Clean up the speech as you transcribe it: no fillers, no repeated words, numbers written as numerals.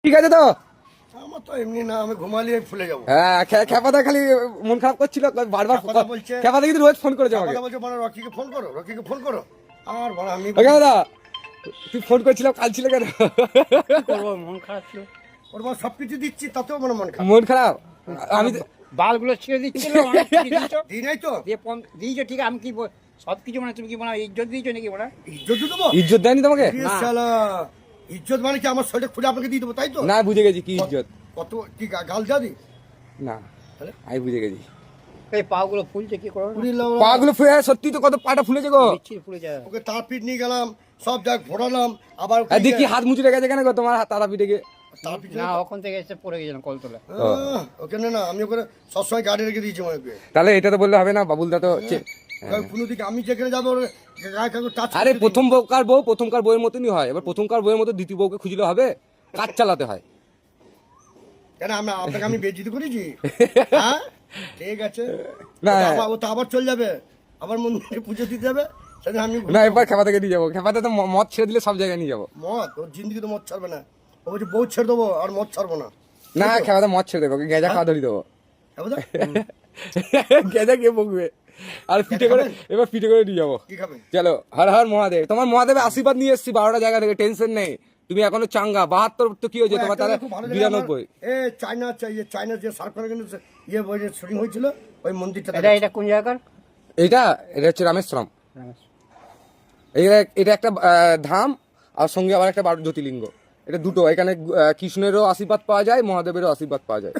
ঠিক আছে তো? আমার তো এমনি না, আমি ঘুমালিয়ে ফুলে যাবো। হ্যাঁ, খেপাদা খালি মন খারাপ করছিল বারবার। খেপাদা বলছে, খেপাদা কিন্তু রোজ ফোন করেছে আমাকে। কথা বলছে বলো রকিকে ফোন করো, রকিকে ফোন করো। আর বলো আমি খেপাদা তুই ফোন করছিলাম কাল ছিল কেন? কি করবো, মন খারাপ ছিল। ওর মা সবকিছু দিচ্ছি, তাতেও আমার মন খারাপ। মন খারাপ? আমি বালগুলো ছেড়ে দিচ্ছিল, অনেক কিছু দিয়েছো। দিই নাই তো, দিয়ে দিয়েছো ঠিক, আমি কি সব কিছু মানে তুমি কি মনে হয় ইজ্জত দিয়েছো নাকি ওরা? ইজ্জত দিয়ে দেবো? ইজ্জত দেয়নি তোমাকে? এ শালা, ইজ্জত মানে কি আমার শরীরে খুলে আপনাকে দিয়ে দেবো তাই তো? না, বুঝে গেছি কি ইজ্জত। কত কি গাল যা দি না, তাহলে? আমি বুঝে গেছি। এই পাগুলো ফুলছে কি করো? পা গুলো ফুলে সত্যি তো, কত পাটা ফুলেছে গো। বিচ্ছিরি ফুলে যায়। ওকে তার পিঠ নিয়ে গেলাম, সব জায়গায় ঘোরালাম, আবার ওকে দেখি হাত মুচড়ে গেছে কেন গো তোমার তারা পিঠে গিয়ে? তার পিঠ না, ওখান থেকে এসে পড়ে গেছিলাম কলতলা। ওখানে না, আমি ওখানে সবসময় গাড়ি রেখে দিয়েছি মনে করি। তাহলে এটা তো বললে হবে না, বাবুলদা তো কোনো দিকে আমি যেখানে যাবো ওর গায়ে কাগজ টাচ আরে প্রথমকার বউয়ের মতনই হয়। এবার প্রথমকার বউয়ের মতো দ্বিতীয় বউকে খুঁজলে হবে? কাজ চালাতে হয়। কেন আপনাকে আমি বেজ্জিত করেছি? হ্যাঁ ঠিক আছে, না। ও তো আবার চলে যাবে, আবার মন্দিরে পুজো দিতে যাবে, সেদিন আমি না, এবার খেপা থেকে নিয়ে যাবো। খেপাতে তো মদ ছেড়ে দিলে সব জায়গায় নিয়ে যাবো। মদ, ওর জিন্দিগি তো মদ ছাড়বে না। ও বলছে বউ ছেড়ে দেবো আর মদ ছাড়বো না। না, খেপাতে মদ ছেড়ে দেবো, গেঁজা খাওয়া ধরি দেবো। হ্যাঁ বুঝলে? গেঁজা কে বকবে? আর পিঠে করে, এবার পিঠে করে নিয়ে যাবো। কি খাবেন? চলো, হর হর মহাদেব। তোমার মহাদেবের আশীর্বাদ নিয়ে এসেছি 12টা জায়গা থেকে, টেনশন নেই। তুমি এখনো চাঙ্গা। 72 তো কি হয়েছে তোমার? তাহলে খুব ভালো জায়গা আমার, 92। এ চায়না যে সার্কার কিন্তু ইয়ে বই শুটিং হয়েছিল, ওই মন্দিরটা এটা কোন জায়গার? এটা হচ্ছে রামেশ্বরম। এটা একটা ধাম, আর সঙ্গে আবার একটা জ্যোতির্লিঙ্গ। এটা দুটো। এখানে কৃষ্ণেরও আশীর্বাদ পাওয়া যায়, মহাদেবেরও আশীর্বাদ পাওয়া যায়।